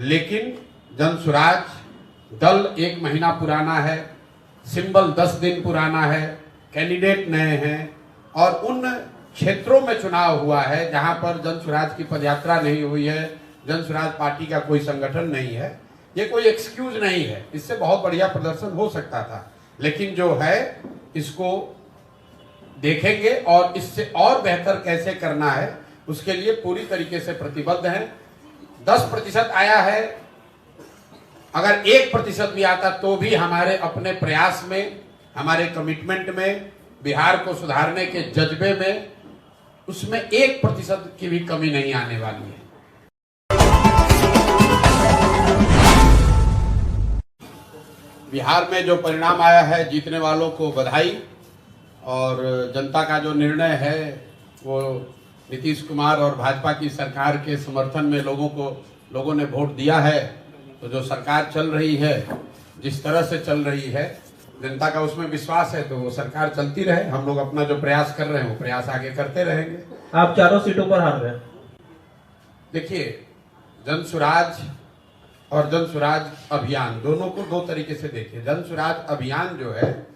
लेकिन जनसुराज दल 1 महीना पुराना है, सिंबल 10 दिन पुराना है, कैंडिडेट नए हैं और उन क्षेत्रों में चुनाव हुआ है जहां पर जनसुराज की पदयात्रा नहीं हुई है, जनसुराज पार्टी का कोई संगठन नहीं है। ये कोई एक्सक्यूज नहीं है, इससे बहुत बढ़िया प्रदर्शन हो सकता था, लेकिन जो है इसको देखेंगे और इससे और बेहतर कैसे करना है उसके लिए पूरी तरीके से प्रतिबद्ध हैं। 10% आया है, अगर 1% भी आता तो भी हमारे अपने प्रयास में, हमारे कमिटमेंट में, बिहार को सुधारने के जज्बे में उसमें 1% की भी कमी नहीं आने वाली है। बिहार में जो परिणाम आया है, जीतने वालों को बधाई, और जनता का जो निर्णय है वो नीतीश कुमार और भाजपा की सरकार के समर्थन में लोगों ने वोट दिया है। तो जो सरकार चल रही है, जिस तरह से चल रही है, जनता का उसमें विश्वास है, तो वो सरकार चलती रहे। हम लोग अपना जो प्रयास कर रहे हैं वो प्रयास आगे करते रहेंगे। आप 4 सीटों पर हार रहे हैं। देखिए, जनसुराज और जनसुराज अभियान दोनों को 2 तरीके से देखिए। जनसुराज अभियान जो है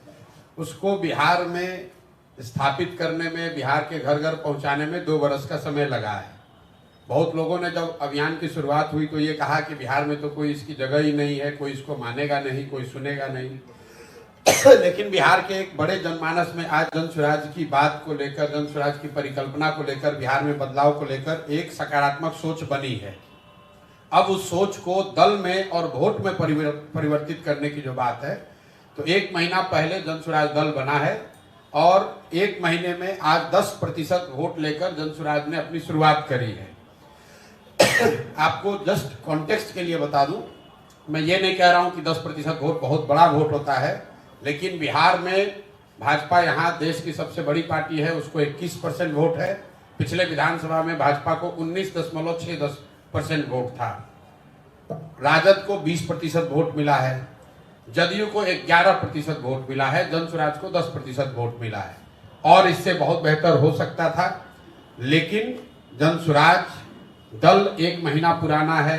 उसको बिहार में स्थापित करने में, बिहार के घर घर पहुंचाने में 2 बरस का समय लगा है। बहुत लोगों ने जब अभियान की शुरुआत हुई तो ये कहा कि बिहार में तो कोई इसकी जगह ही नहीं है, कोई इसको मानेगा नहीं, कोई सुनेगा नहीं। लेकिन बिहार के एक बड़े जनमानस में आज जनसुराज की बात को लेकर, जनसुराज की परिकल्पना को लेकर, बिहार में बदलाव को लेकर एक सकारात्मक सोच बनी है। अब उस सोच को दल में और वोट में परिवर्तित करने की जो बात है, तो 1 महीना पहले जनसुराज दल बना है और 1 महीने में आज 10% वोट लेकर जनसुराज ने अपनी शुरुआत करी है। आपको जस्ट कॉन्टेक्स्ट के लिए बता दूं, मैं ये नहीं कह रहा हूं कि 10% वोट बहुत बड़ा वोट होता है, लेकिन बिहार में भाजपा यहाँ देश की सबसे बड़ी पार्टी है, उसको 21% वोट है। पिछले विधानसभा में भाजपा को 19.6% वोट था, राजद को 20% वोट मिला है, जदयू को 11% वोट मिला है, जनसुराज को 10% वोट मिला है और इससे बहुत बेहतर हो सकता था। लेकिन जनसुराज दल 1 महीना पुराना है,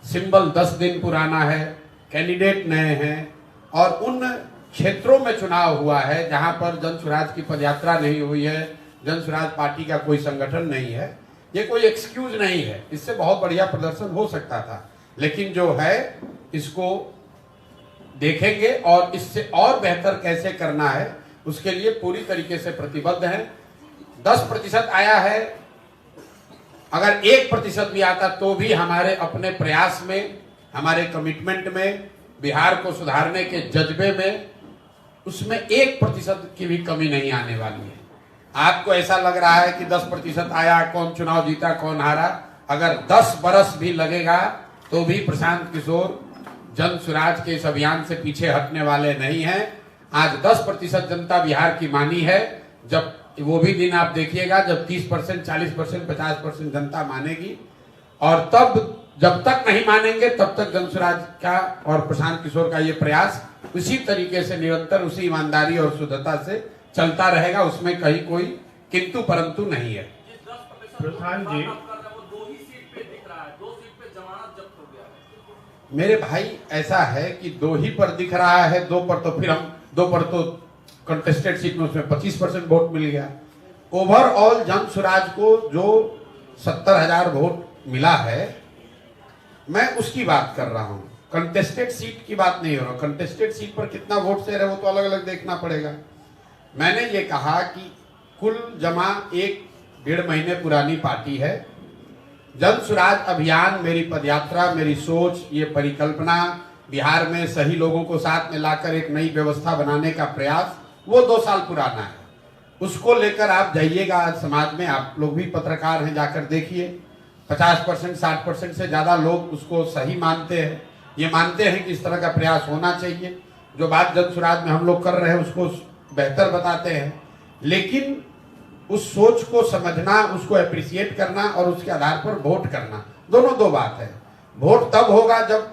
सिंबल 10 दिन पुराना है, कैंडिडेट नए हैं और उन क्षेत्रों में चुनाव हुआ है जहां पर जनसुराज की पदयात्रा नहीं हुई है, जनसुराज पार्टी का कोई संगठन नहीं है। ये कोई एक्सक्यूज नहीं है, इससे बहुत बढ़िया प्रदर्शन हो सकता था, लेकिन जो है इसको देखेंगे और इससे और बेहतर कैसे करना है उसके लिए पूरी तरीके से प्रतिबद्ध हैं। 10% आया है, अगर 1% भी आता तो भी हमारे अपने प्रयास में, हमारे कमिटमेंट में, बिहार को सुधारने के जज्बे में उसमें 1% की भी कमी नहीं आने वाली है। आपको ऐसा लग रहा है कि 10% आया, कौन चुनाव जीता कौन हारा, अगर 10 बरस भी लगेगा तो भी प्रशांत किशोर जनसुराज के इस अभियान से पीछे हटने वाले नहीं हैं। आज 10% जनता बिहार की मानी है, जब वो भी दिन आप देखिएगा जब 30%, 40%, 50% जनता मानेगी, और तब जब तक नहीं मानेंगे तब तक जनसुराज का और प्रशांत किशोर का ये प्रयास उसी तरीके से निरंतर, उसी ईमानदारी और शुद्धता से चलता रहेगा। उसमें कहीं कोई किंतु परंतु नहीं है। प्रधान जी, मेरे भाई ऐसा है कि 2 ही पर दिख रहा है, 2 पर तो फिर हम 2 पर तो कंटेस्टेड सीट में उसमें 25% वोट मिल गया। ओवरऑल जनसुराज को जो 70,000 वोट मिला है, मैं उसकी बात कर रहा हूं, कंटेस्टेड सीट की बात नहीं हो रहा। कंटेस्टेड सीट पर कितना वोट शेयर है वो तो अलग अलग देखना पड़ेगा। मैंने ये कहा कि कुल जमा 1-1.5 महीने पुरानी पार्टी है। जनसुराज अभियान, मेरी पदयात्रा, मेरी सोच, ये परिकल्पना, बिहार में सही लोगों को साथ में लाकर एक नई व्यवस्था बनाने का प्रयास, वो 2 साल पुराना है। उसको लेकर आप जाइएगा आज समाज में, आप लोग भी पत्रकार हैं, जाकर देखिए। 50%, 60% से ज्यादा लोग उसको सही मानते हैं, ये मानते हैं कि इस तरह का प्रयास होना चाहिए। जो बात जनसुराज में हम लोग कर रहे हैं उसको बेहतर बताते हैं, लेकिन उस सोच को समझना, उसको एप्रिसिएट करना और उसके आधार पर वोट करना, दोनों 2 बात है। वोट तब होगा जब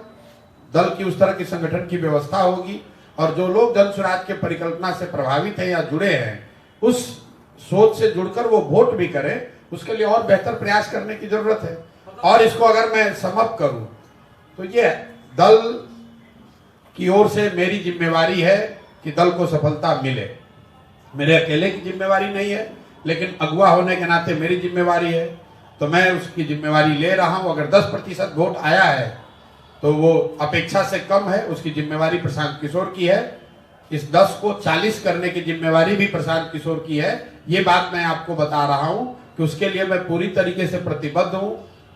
दल की उस तरह की संगठन की व्यवस्था होगी और जो लोग जनसुराज के परिकल्पना से प्रभावित हैं या जुड़े हैं, उस सोच से जुड़कर वो वोट भी करें। उसके लिए और बेहतर प्रयास करने की जरूरत है। और इसको अगर मैं समअप करूं तो ये दल की ओर से मेरी जिम्मेवारी है कि दल को सफलता मिले। मेरे अकेले की जिम्मेवारी नहीं है, लेकिन अगुवा होने के नाते मेरी जिम्मेवारी है, तो मैं उसकी जिम्मेवारी ले रहा हूं। अगर 10% वोट आया है तो वो अपेक्षा से कम है, उसकी जिम्मेवारी प्रशांत किशोर की है। इस 10 को 40 करने की जिम्मेवारी भी प्रशांत किशोर की है। ये बात मैं आपको बता रहा हूं कि उसके लिए मैं पूरी तरीके से प्रतिबद्ध हूं।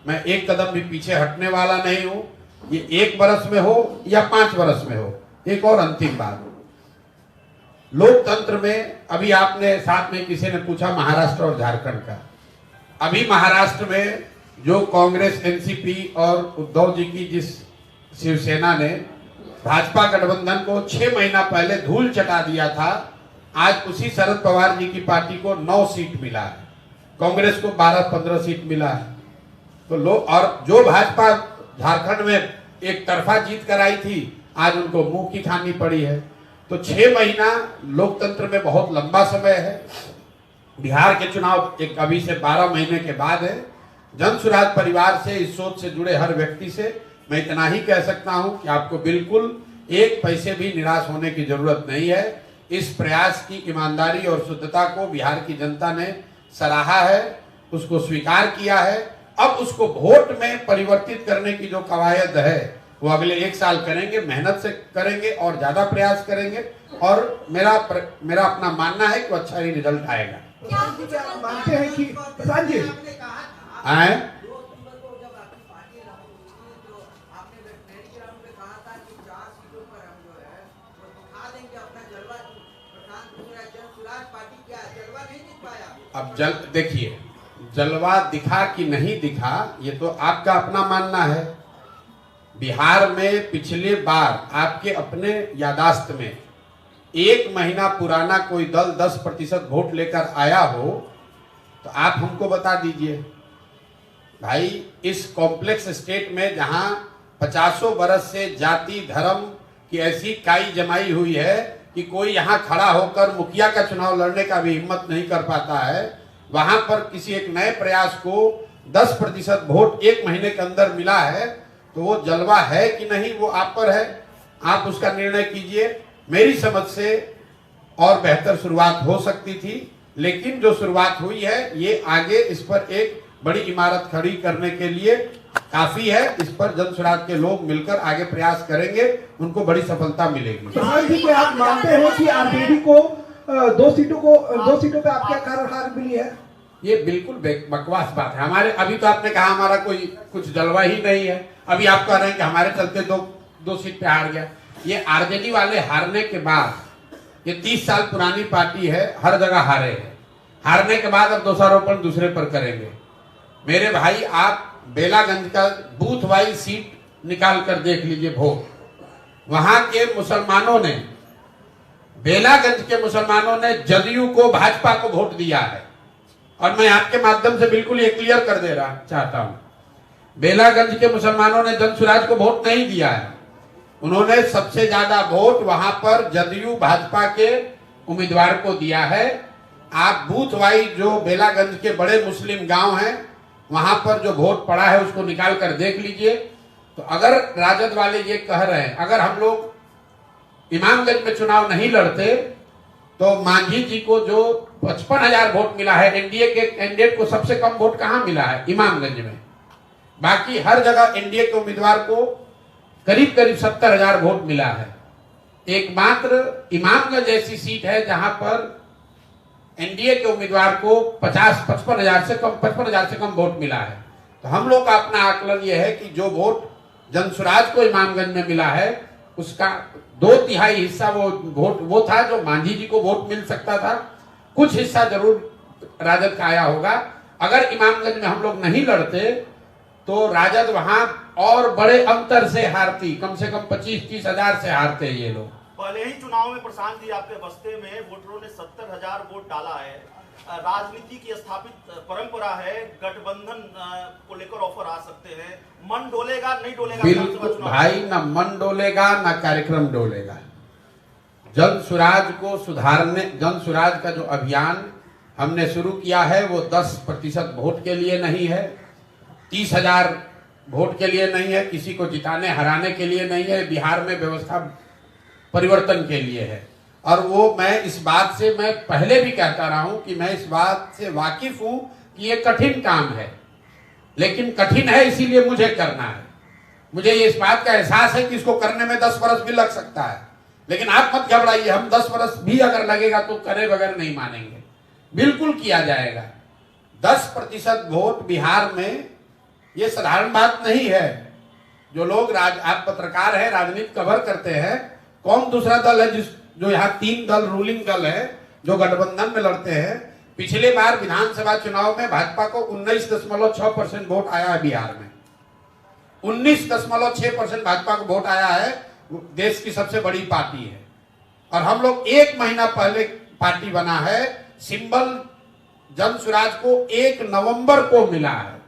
मैं एक कदम भी पीछे हटने वाला नहीं हूं। ये 1 वर्ष में हो या 5 वर्ष में हो। एक और अंतिम बात, लोकतंत्र में अभी आपने साथ में किसी ने पूछा महाराष्ट्र और झारखंड का। अभी महाराष्ट्र में जो कांग्रेस, एनसीपी और उद्धव जी की जिस शिवसेना ने भाजपा गठबंधन को 6 महीना पहले धूल चटा दिया था, आज उसी शरद पवार जी की पार्टी को 9 सीट मिला है, कांग्रेस को 12-15 सीट मिला है। तो लोग, और जो भाजपा झारखंड में एक तरफा जीत कराई थी, आज उनको मुंह की खानी पड़ी है। तो 6 महीना लोकतंत्र में बहुत लंबा समय है। बिहार के चुनाव एक अभी से 12 महीने के बाद है। जन सुराज परिवार से, इस सोच से जुड़े हर व्यक्ति से मैं इतना ही कह सकता हूं कि आपको बिल्कुल 1 पैसे भी निराश होने की जरूरत नहीं है। इस प्रयास की ईमानदारी और शुद्धता को बिहार की जनता ने सराहा है, उसको स्वीकार किया है। अब उसको वोट में परिवर्तित करने की जो कवायद है वो अगले 1 साल करेंगे, मेहनत से करेंगे और ज्यादा प्रयास करेंगे। और मेरा अपना मानना है कि अच्छा ही रिजल्ट आएगा। मानते हैं कि प्रधान जी आए अब देखिए, जलवा दिखा कि नहीं दिखा ये तो आपका अपना मानना है। बिहार में पिछले बार आपके अपने यादाश्त में 1 महीना पुराना कोई दल 10% वोट लेकर आया हो तो आप हमको बता दीजिए। भाई, इस कॉम्प्लेक्स स्टेट में जहां 50 बरस से जाति धर्म की ऐसी काई जमाई हुई है कि कोई यहां खड़ा होकर मुखिया का चुनाव लड़ने का भी हिम्मत नहीं कर पाता है, वहां पर किसी एक नए प्रयास को 10% वोट 1 महीने के अंदर मिला है, तो वो जलवा है कि नहीं वो आप पर है। आप उसका निर्णय कीजिए। मेरी समझ से और बेहतर शुरुआत हो सकती थी, लेकिन जो शुरुआत हुई है ये आगे इस पर एक बड़ी इमारत खड़ी करने के लिए काफी है। इस पर जन सुराज के लोग मिलकर आगे प्रयास करेंगे, उनको बड़ी सफलता मिलेगी। प्रधान जी, क्या आप मानते हैं कि आरजेडी को 2 सीटों पे आपके कारण हार मिली है? ये बिल्कुल बकवास बात है। हमारे अभी तो आपने कहा हमारा कोई कुछ जलवा ही नहीं है, अभी आप कह रहे हैं कि हमारे चलते दो सीट पे हार गया। ये आरजेडी वाले हारने के बाद, ये 30 साल पुरानी पार्टी है, हर जगह हारे हैं। हारने के बाद अब दोषारोपण दूसरे पर करेंगे। मेरे भाई, आप बेलागंज का बूथ वाइज सीट निकाल कर देख लीजिए वोट। वहां के मुसलमानों ने, बेलागंज के मुसलमानों ने जदयू को, भाजपा को वोट दिया है। और मैं आपके माध्यम से बिल्कुल ये क्लियर कर दे रहा चाहता हूं, बेलागंज के मुसलमानों ने जन सुराज को वोट नहीं दिया है। उन्होंने सबसे ज्यादा वोट वहां पर जदयू भाजपा के उम्मीदवार को दिया है। आप बूथ वाइज जो बेलागंज के बड़े मुस्लिम गांव हैं वहां पर जो वोट पड़ा है उसको निकाल कर देख लीजिए। तो अगर राजद वाले ये कह रहे हैं अगर हम लोग इमामगंज में चुनाव नहीं लड़ते तो मांझी जी को जो 55,000 वोट मिला है, एनडीए के कैंडिडेट को सबसे कम वोट कहां मिला है? इमामगंज में। बाकी हर जगह एनडीए के उम्मीदवार को करीब 70,000 वोट मिला है। एकमात्र इमामगंज ऐसी सीट है जहां पर एनडीए के उम्मीदवार को 55,000 से कम वोट मिला है। तो हम लोग का अपना आकलन यह है कि जो वोट जनसुराज को इमामगंज में मिला है उसका 2/3 हिस्सा वो था जो मांझी जी को वोट मिल सकता था। कुछ हिस्सा जरूर राजद का आया होगा। अगर इमामगंज में हम लोग नहीं लड़ते तो राजद वहां और बड़े अंतर से हारती, कम से कम 25-30 हजार से हारते ये लोग। पहले ही चुनाव में प्रशांत जी आपके बस्ते में वोटरों ने 70,000 वोट डाला है। राजनीति की स्थापित परंपरा है, गठबंधन को लेकर ऑफर आ सकते हैं। मन डोलेगा नहीं डोलेगा? बिल्कुल भाई, ना मन डोलेगा ना कार्यक्रम डोलेगा। जन सुराज को सुधारने, जन सुराज का जो अभियान हमने शुरू किया है वो 10% वोट के लिए नहीं है, 30,000 वोट के लिए नहीं है, किसी को जिताने हराने के लिए नहीं है, बिहार में व्यवस्था परिवर्तन के लिए है। और वो मैं इस बात से मैं पहले भी कहता रहा हूं कि मैं इस बात से वाकिफ हूं कि ये कठिन काम है, लेकिन कठिन है इसीलिए मुझे करना है। मुझे इस बात का एहसास है कि इसको करने में 10 वर्ष भी लग सकता है, लेकिन आप मत घबराइए, हम 10 वर्ष भी अगर लगेगा तो करे बगैर नहीं मानेंगे, बिल्कुल किया जाएगा। 10% वोट बिहार में ये साधारण बात नहीं है। जो लोग आप पत्रकार हैं, राजनीति कवर करते हैं, कौन दूसरा दल है जो यहाँ 3 दल रूलिंग दल है जो गठबंधन में लड़ते हैं। पिछले बार विधानसभा चुनाव में भाजपा को 19.6% वोट आया है बिहार में, 19.6% भाजपा को वोट आया है। देश की सबसे बड़ी पार्टी है और हम लोग 1 महीना पहले पार्टी बना है। सिंबल जन स्वराज को 1 नवंबर को मिला है।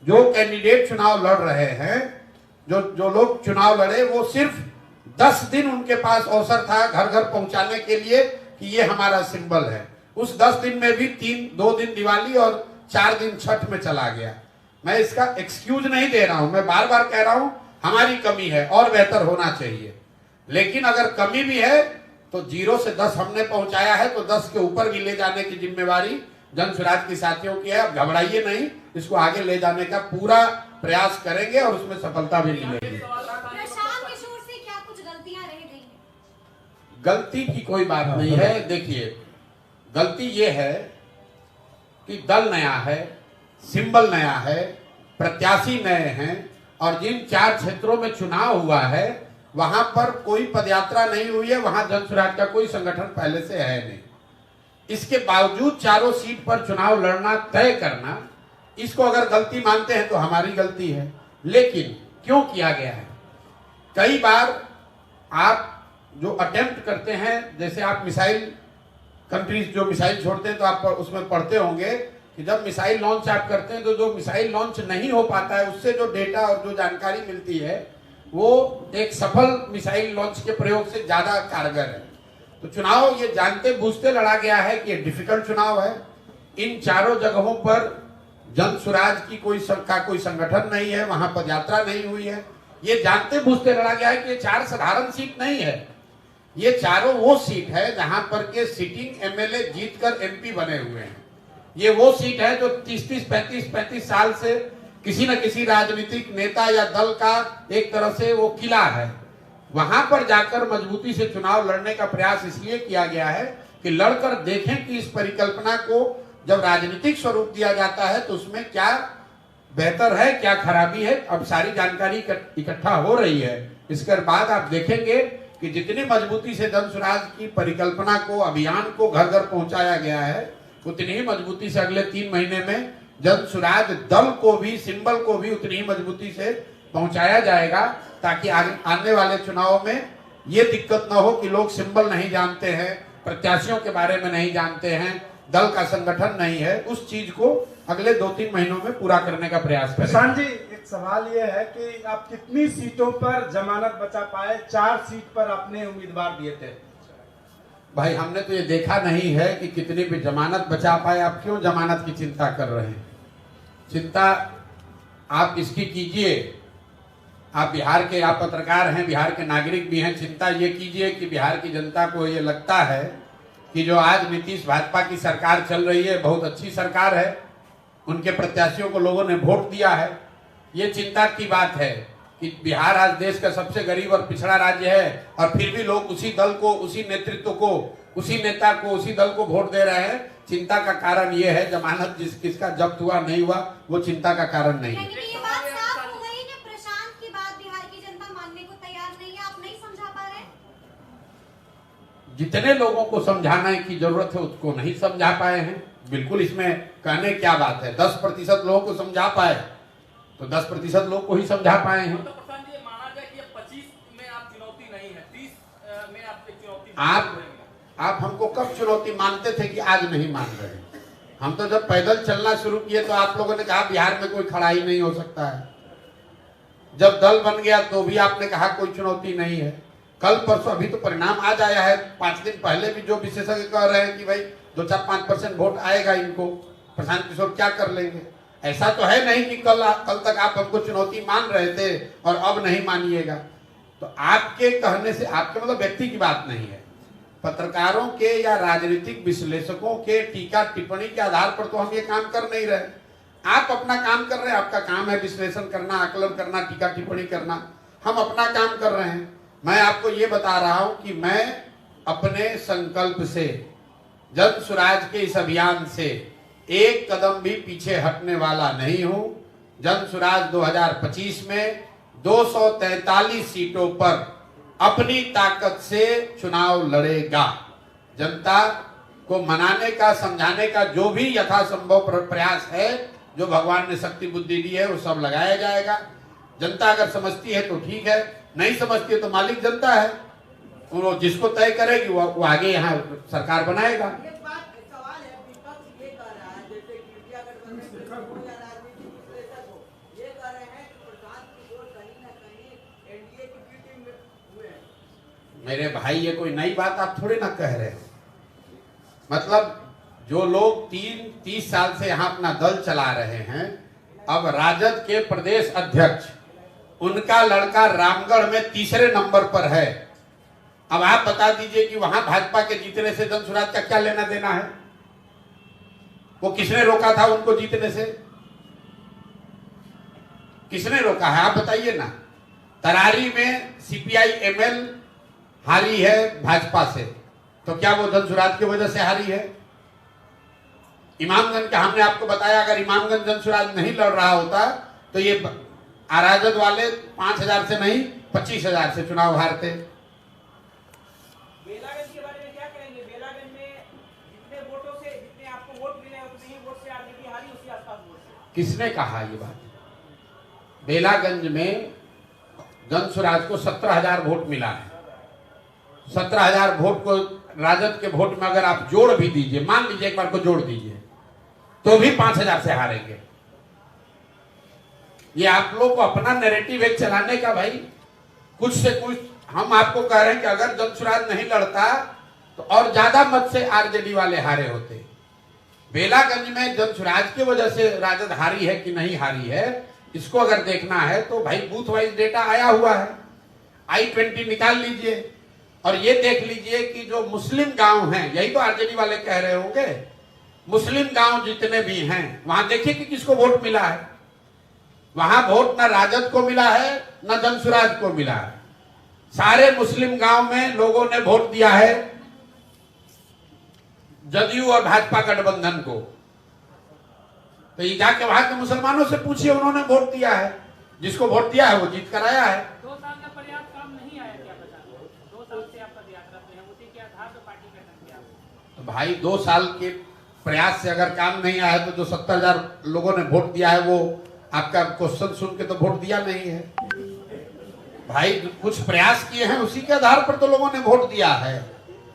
जो कैंडिडेट चुनाव लड़ रहे हैं, जो लोग चुनाव लड़े, वो सिर्फ 10 दिन उनके पास अवसर था घर घर पहुंचाने के लिए कि ये हमारा सिंबल है। उस 10 दिन में भी 2 दिन दिवाली और 4 दिन छठ में चला गया। मैं इसका एक्सक्यूज नहीं दे रहा हूं, मैं बार बार कह रहा हूं हमारी कमी है और बेहतर होना चाहिए। लेकिन अगर कमी भी है तो 0 से 10 हमने पहुंचाया है, तो 10 के ऊपर भी ले जाने की जिम्मेवारी जन स्वराज की साथियों की है। अब घबराइए नहीं, इसको आगे ले जाने का पूरा प्रयास करेंगे और उसमें सफलता भी मिलेगी। प्रशांत किशोर से क्या कुछ गलतियां रह गई हैं? गलती की कोई बात नहीं है। देखिए, गलती ये है कि दल नया है, सिंबल नया है, प्रत्याशी नए हैं और जिन 4 क्षेत्रों में चुनाव हुआ है वहां पर कोई पदयात्रा नहीं हुई है, वहां जन स्वराज का कोई संगठन पहले से है नहीं। इसके बावजूद चारों सीट पर चुनाव लड़ना, तय करना, इसको अगर गलती मानते हैं तो हमारी गलती है। लेकिन क्यों किया गया है? कई बार आप जो अटेम्प्ट करते हैं, जैसे आप मिसाइल कंट्रीज जो मिसाइल छोड़ते हैं तो आप उसमें पढ़ते होंगे कि जब मिसाइल लॉन्च आप करते हैं तो जो मिसाइल लॉन्च नहीं हो पाता है उससे जो डेटा और जो जानकारी मिलती है वो एक सफल मिसाइल लॉन्च के प्रयोग से ज्यादा कारगर है। तो चुनाव ये जानते बूझते लड़ा गया है कि डिफिकल्ट चुनाव है। इन चारों जगहों पर जन स्वराज की कोई संगठन नहीं है, वहां पदयात्रा नहीं हुई है। ये जानते बूझते लड़ा गया है कि ये 4 साधारण सीट नहीं है, ये चारों वो सीट है जहां पर के सिटिंग एमएलए जीतकर एमपी बने हुए हैं। ये वो सीट है जो 30-35 साल से किसी न किसी राजनीतिक नेता या दल का एक तरह से वो किला है। वहां पर जाकर मजबूती से चुनाव लड़ने का प्रयास इसलिए किया गया है कि लड़कर देखें कि इस परिकल्पना को जब राजनीतिक स्वरूप दिया जाता है तो उसमें क्या बेहतर है, क्या खराबी है। अब सारी जानकारी इकट्ठा हो रही है। इसके बाद आप देखेंगे कि जितनी मजबूती से जन स्वराज की परिकल्पना को, अभियान को घर घर पहुंचाया गया है, उतनी ही मजबूती से अगले 3 महीने में जन स्वराज दल को भी, सिंबल को भी उतनी ही मजबूती से पहुंचाया जाएगा, ताकि आने वाले चुनाव में ये दिक्कत ना हो कि लोग सिंबल नहीं जानते हैं, प्रत्याशियों के बारे में नहीं जानते हैं, दल का संगठन नहीं है। उस चीज को अगले 2-3 महीनों में पूरा करने का प्रयास करें। प्रशांत जी, एक सवाल ये है कि आप कितनी सीटों पर जमानत बचा पाए? 4 सीट पर आपने उम्मीदवार दिए थे। भाई, हमने तो ये देखा नहीं है कि कितनी भी जमानत बचा पाए। आप क्यों जमानत की चिंता कर रहे हैं? चिंता आप इसकी कीजिए, आप बिहार के, आप पत्रकार हैं, बिहार के नागरिक भी हैं। चिंता ये कीजिए कि बिहार की जनता को ये लगता है कि जो आज नीतीश भाजपा की सरकार चल रही है बहुत अच्छी सरकार है, उनके प्रत्याशियों को लोगों ने वोट दिया है। ये चिंता की बात है कि बिहार आज देश का सबसे गरीब और पिछड़ा राज्य है और फिर भी लोग उसी दल को, उसी नेतृत्व को, उसी नेता को, उसी दल को वोट दे रहे हैं। चिंता का कारण ये है, जमानत किसका जब्त हुआ नहीं हुआ वो चिंता का कारण नहीं है। ये बात साफ हो गई कि प्रशांत की बात बिहार की जनता मानने को तैयार नहीं है, आप नहीं समझा पा रहे? जितने लोगों को समझाने की जरूरत है उसको नहीं समझा पाए हैं। बिल्कुल, इसमें कहने क्या बात है। 10% लोगों को समझा पाए तो 10% लोग को ही समझा पाए हैं। तो प्रशांत जी, माना जाए कि 25 में आप चुनौती नहीं है, 30 में आप चुनौती। आप हमको कब चुनौती मानते थे कि आज नहीं मान रहे? हम तो जब पैदल चलना शुरू किए तो आप लोगों ने कहा बिहार में कोई खड़ा ही नहीं हो सकता है। जब दल बन गया तो भी आपने कहा कोई चुनौती नहीं है। कल परसों, अभी तो परिणाम आज आया है, 5 दिन पहले भी जो विशेषज्ञ कह रहे हैं कि भाई 2-4-5% वोट आएगा इनको, प्रशांत किशोर क्या कर लेंगे। ऐसा तो है नहीं कि कल तक आप हमको चुनौती मान रहे थे और अब नहीं मानिएगा। तो आपके कहने से, आपके मतलब व्यक्ति की बात नहीं है, पत्रकारों के या राजनीतिक विश्लेषकों के टीका टिप्पणी के आधार पर तो हम ये काम कर नहीं रहे। आप अपना काम कर रहे हैं, आपका काम है विश्लेषण करना, आकलन करना, टीका टिप्पणी करना। हम अपना काम कर रहे हैं। मैं आपको ये बता रहा हूं कि मैं अपने संकल्प से, जन स्वराज के इस अभियान से एक कदम भी पीछे हटने वाला नहीं हूं। जन स्वराज 2025 में 243 सीटों पर अपनी ताकत से चुनाव लड़ेगा। जनता को मनाने का, समझाने का जो भी यथासंभव प्रयास है, जो भगवान ने शक्ति बुद्धि दी है, वो सब लगाया जाएगा। जनता अगर समझती है तो ठीक है, नहीं समझती है तो मालिक जनता है, वो जिसको तय करेगी वो आगे यहाँ सरकार बनाएगा। एक बात सवाल है, विपक्ष ये कह रहा है, जैसे कि इंडिया गठबंधन हो या राजनीतिक विश्लेषक हो, ये कह रहे हैं कि प्रशांत किशोर कहीं ना कहीं एनडीए की बी टीम में हुए हैं। मेरे भाई, ये कोई नई बात आप थोड़े ना कह रहे हैं। मतलब जो लोग 30 साल से यहाँ अपना दल चला रहे हैं, अब राजद के प्रदेश अध्यक्ष, उनका लड़का रामगढ़ में तीसरे नंबर पर है। अब आप बता दीजिए कि वहां भाजपा के जीतने से जन स्वराज का क्या लेना देना है? वो किसने रोका था उनको जीतने से? किसने रोका है आप बताइए ना। तरारी में सीपीआई एमएल हारी है भाजपा से, तो क्या वो जन स्वराज की वजह से हारी है? इमामगंज का हमने आपको बताया, अगर इमामगंज जन स्वराज नहीं लड़ रहा होता तो ये राजद वाले 5000 से नहीं 25,000 से चुनाव हारते। बेलागंज के बारे में क्या कहेंगे? बेलागंज में जितने वोटों से, जितने आपको वोट मिले उतने ही वोट से आरजेडी हारी, उसी आसपास वोट से। किसने कहा ये बात? बेलागंज में जन स्वराज को 17,000 वोट मिला है। 17,000 वोट को राजद के वोट में अगर आप जोड़ भी दीजिए, मान लीजिए एक बार को जोड़ दीजिए, तो भी 5,000 से हारेंगे। ये आप लोग को अपना नैरेटिव एक चलाने का, भाई कुछ से कुछ हम आपको कह रहे हैं कि अगर जन स्वराज नहीं लड़ता तो और ज्यादा मत से आरजेडी वाले हारे होते। बेलागंज में जन स्वराज की वजह से राजद हारी है कि नहीं हारी है, इसको अगर देखना है तो भाई बूथ वाइज डेटा आया हुआ है, I-20 निकाल लीजिए और ये देख लीजिए कि जो मुस्लिम गांव हैं, यही तो आरजेडी वाले कह रहे होंगे, मुस्लिम गांव जितने भी हैं वहां देखिए कि किसको वोट मिला है। वहां वोट ना राजद को मिला है ना जन स्वराज को मिला है। सारे मुस्लिम गांव में लोगों ने वोट दिया है जदयू और भाजपा गठबंधन को। तो ये जाके वहां के मुसलमानों से पूछिए, उन्होंने वोट दिया है, जिसको वोट दिया है वो जीत कर आया है। 2 साल का पर्याप्त काम नहीं आया क्या बचा? 2 साल से आप पदयात्रा में हैं, उसी के आधार पर पार्टी का नाम किया। तो भाई 2 साल के प्रयास से अगर काम नहीं आया तो जो 70,000 लोगों ने वोट दिया है वो आपका क्वेश्चन सुन के तो वोट दिया नहीं है। भाई कुछ प्रयास किए हैं, उसी के आधार पर तो लोगों ने वोट दिया है।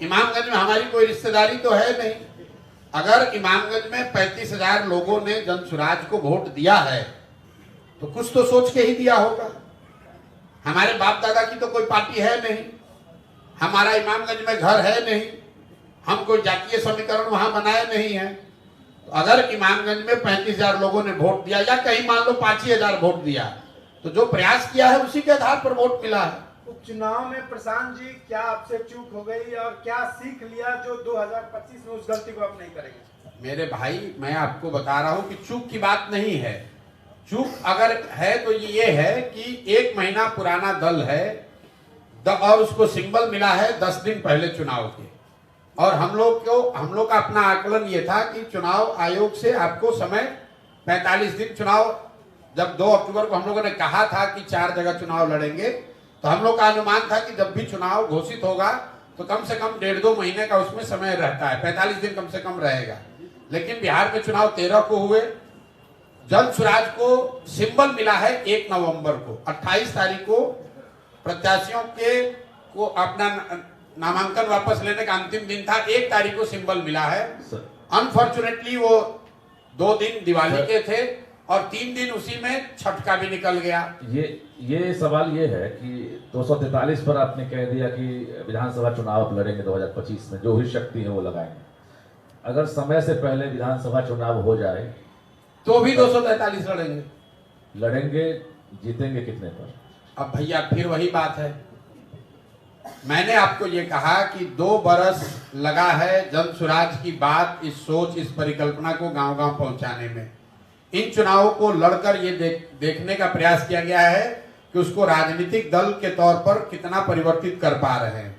इमामगंज में हमारी कोई रिश्तेदारी तो है नहीं। अगर इमामगंज में 35,000 लोगों ने जन स्वराज को वोट दिया है तो कुछ तो सोच के ही दिया होगा। हमारे बाप दादा की तो कोई पार्टी है नहीं, हमारा इमामगंज में घर है नहीं, हम कोई जातीय समीकरण वहां बनाए नहीं है। तो अगर इमामगंज में 35,000 लोगों ने वोट दिया या कहीं मान लो 5,000 वोट दिया, तो जो प्रयास किया है उसी के आधार पर वोट मिला है। उपचुनाव में प्रशांत जी क्या आपसे चूक हो गई और क्या सीख लिया जो 2025 में उस गलती को आप नहीं करेंगे? मेरे भाई, मैं आपको बता रहा हूं कि चूक की बात नहीं है। चूक अगर है तो ये है कि 1 महीना पुराना दल है और उसको सिंबल मिला है 10 दिन पहले चुनाव के, और हम लोग का अपना आकलन ये था कि चुनाव आयोग से आपको समय 45 दिन, चुनाव जब 2 अक्टूबर को हम लोगों ने कहा था कि 4 जगह चुनाव लड़ेंगे, तो हम लोग का अनुमान था कि जब भी चुनाव घोषित होगा तो कम से कम 1.5-2 महीने का उसमें समय रहता है, 45 दिन कम से कम रहेगा। लेकिन बिहार में चुनाव 13 को हुए, जन स्वराज को सिंबल मिला है 1 नवंबर को। 28 तारीख को प्रत्याशियों को अपना नामांकन वापस लेने का अंतिम दिन था, 1 तारीख को सिंबल मिला है। अनफॉर्चुनेटली वो 2 दिन दिवाली के थे और 3 दिन उसी में छठ का भी निकल गया। ये सवाल ये है कि 243 पर आपने कह दिया कि विधानसभा चुनाव आप लड़ेंगे 2025 में, जो भी शक्ति है वो लगाएंगे। अगर समय से पहले विधानसभा चुनाव हो जाए तो भी 243 लड़ेंगे। लड़ेंगे, जीतेंगे कितने पर? अब भैया फिर वही बात है, मैंने आपको ये कहा कि 2 बरस लगा है जन स्वराज की बात, इस सोच, इस परिकल्पना को गांव-गांव पहुंचाने में। इन चुनावों को लड़कर ये देखने का प्रयास किया गया है कि उसको राजनीतिक दल के तौर पर कितना परिवर्तित कर पा रहे हैं।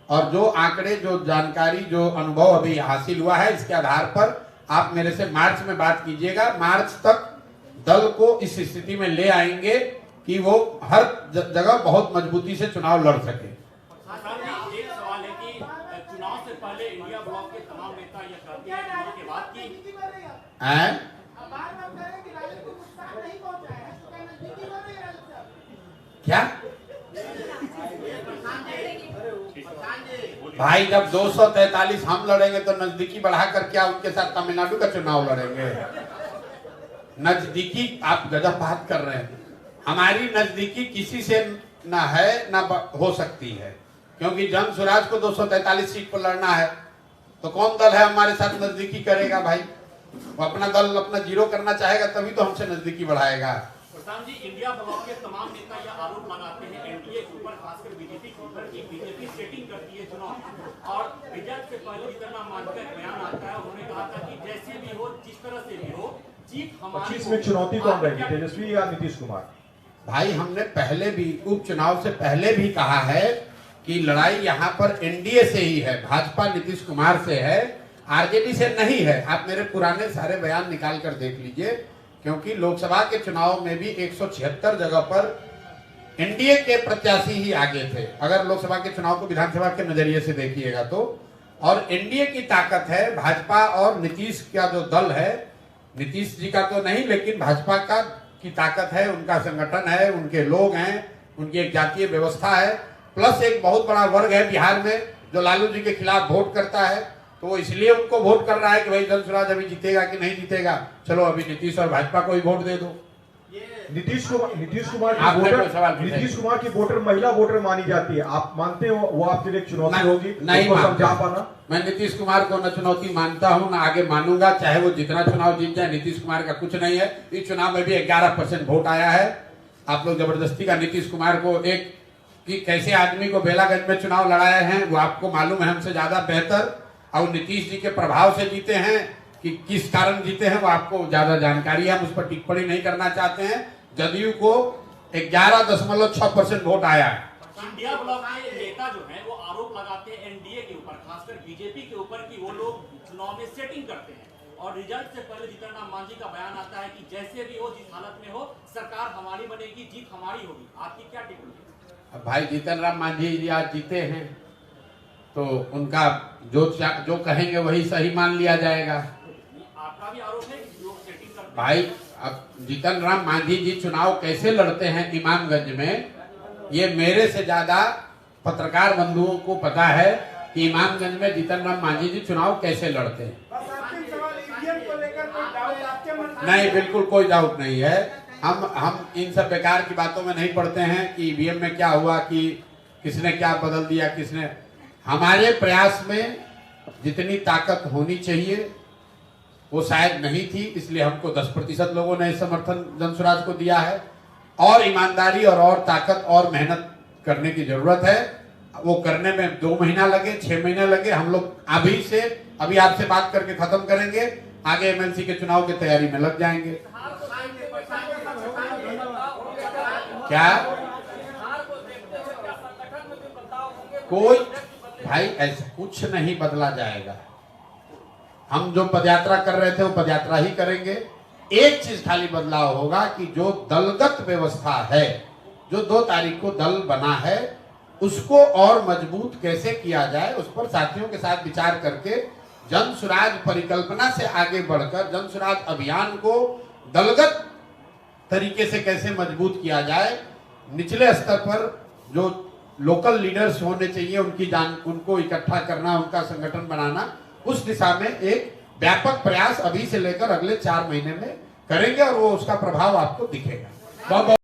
और जो आंकड़े, जो जानकारी, जो अनुभव अभी हासिल हुआ है, इसके आधार पर आप मेरे से मार्च में बात कीजिएगा। मार्च तक दल को इस स्थिति में ले आएंगे कि वो हर जगह बहुत मजबूती से चुनाव लड़ सके। एक सवाल है कि चुनाव से पहले इंडिया ब्लॉक के तमाम नेता ये कहते हैं चुनाव के बाद की क्या भाई, जब 243 हम लड़ेंगे तो नजदीकी बढ़ाकर क्या उनके साथ तमिलनाडु का चुनाव लड़ेंगे? नजदीकी आप गजब बात कर रहे हैं। हमारी नजदीकी किसी से ना है ना हो सकती है, क्योंकि जन स्वराज को 243 सीट पर लड़ना है तो कौन दल है हमारे साथ नजदीकी करेगा भाई? वो अपना दल अपना जीरो करना चाहेगा तभी तो हमसे नजदीकी बढ़ाएगा। प्रशांत जी, इंडिया ब्लॉक के तमाम नेता यह आरोप लगाते हैं एनडीए के ऊपर, खासकर बीजेपी के ऊपर, कि बीजेपी सेटिंग करती है चुनाव। और रिजल्ट से पहले जितना मानकर बयान आता है, उन्होंने कहा था कि जैसे भी हो, जिस तरह से भी हो, जीत हमारी। 25 में चुनौती कौन रहेगी, तेजस्वी या नीतीश कुमार? भाई, हमने पहले भी उपचुनाव से पहले भी कहा है कि लड़ाई यहाँ पर एनडीए से ही है, भाजपा नीतीश कुमार से है, आरजेडी से नहीं है। आप मेरे पुराने सारे बयान निकाल कर देख लीजिए, क्योंकि लोकसभा के चुनाव में भी 176 जगह पर एनडीए के प्रत्याशी ही आगे थे, अगर लोकसभा के चुनाव को विधानसभा के नजरिए से देखिएगा तो। और एनडीए की ताकत है, भाजपा और नीतीश का जो दल है, नीतीश जी का तो नहीं लेकिन भाजपा का की ताकत है, उनका संगठन है, उनके लोग हैं, उनकी एक जातीय व्यवस्था है, प्लस एक बहुत बड़ा वर्ग है बिहार में जो लालू जी के खिलाफ वोट करता है। तो वो इसलिए उनको वोट कर रहा है कि भाई जन स्वराज अभी जीतेगा कि नहीं जीतेगा, चलो अभी नीतीश और भाजपा को ही वोट दे दो। नीतीश कुमार की वोटर महिला वोटर मानी जाती है, आप मानते हो वो आपके लिए चुनौती होगी? नहीं समझा पाना। मैं नीतीश कुमार को न चुनौती मानता हूं, न आगे मानूंगा, चाहे वो जितना चुनाव जीत जाए। नीतीश कुमार का कुछ नहीं है। इस चुनाव में भी 11% वोट आया है। आप लोग जबरदस्ती का नीतीश कुमार को एक कि कैसे आदमी को बेलागंज में चुनाव लड़ाए हैं वो आपको मालूम है हमसे ज्यादा बेहतर, और नीतीश जी के प्रभाव से जीते हैं कि किस कारण जीते हैं वो आपको ज्यादा जानकारी है, हम उस पर टिप्पणी नहीं करना चाहते हैं। जदयू को 11.6% वोट आया है। इंडिया ब्लॉक के नेता जो हैं वो आरोप लगाते हैं एनडीए के ऊपर, खासकर बीजेपी के ऊपर, कि वो लोग चुनाव में सेटिंग करते हैं और रिजल्ट से पहले जीतन राम मांझी का बयान आता है कि जैसे भी हो, जिस हालत में हो, सरकार हमारी बनेगी, जीत हमारी होगी। आपकी क्या टिप्पणी? भाई, जीतन राम मांझी जी आज जीते हैं तो उनका जो कहेंगे वही सही मान लिया जाएगा। आपका भी आरोप है कि लोग सेटिंग करते हैं। भाई, अब जीतन राम मांझी जी चुनाव कैसे लड़ते हैं इमामगंज में, ये मेरे से ज्यादा पत्रकार बंधुओं को पता है कि इमामगंज में जीतन राम मांझी जी चुनाव कैसे लड़ते हैं। नहीं, बिल्कुल कोई डाउट नहीं है। हम इन सब बेकार की बातों में नहीं पड़ते हैं कि ईवीएम में क्या हुआ, कि किसने क्या बदल दिया, किसने। हमारे प्रयास में जितनी ताकत होनी चाहिए वो शायद नहीं थी, इसलिए हमको 10% लोगों ने समर्थन जन स्वराज को दिया है। और ईमानदारी और ताकत और मेहनत करने की जरूरत है। वो करने में 2 महीना लगे, 6 महीने लगे, हम लोग अभी आपसे बात करके खत्म करेंगे, आगे एमएलसी के चुनाव की तैयारी में लग जाएंगे। क्या कोई भाई, ऐसा कुछ नहीं बदला जाएगा। हम जो पदयात्रा कर रहे थे वो पदयात्रा ही करेंगे। एक चीज खाली बदलाव होगा कि जो दलगत व्यवस्था है, जो 2 तारीख को दल बना है, उसको और मजबूत कैसे किया जाए, उस पर साथियों के साथ विचार करके जन स्वराज परिकल्पना से आगे बढ़कर जन स्वराज अभियान को दलगत तरीके से कैसे मजबूत किया जाए। निचले स्तर पर जो लोकल लीडर्स होने चाहिए उनको इकट्ठा करना, उनका संगठन बनाना, उस दिशा में एक व्यापक प्रयास अभी से लेकर अगले 4 महीने में करेंगे और वो उसका प्रभाव आपको दिखेगा। बहुत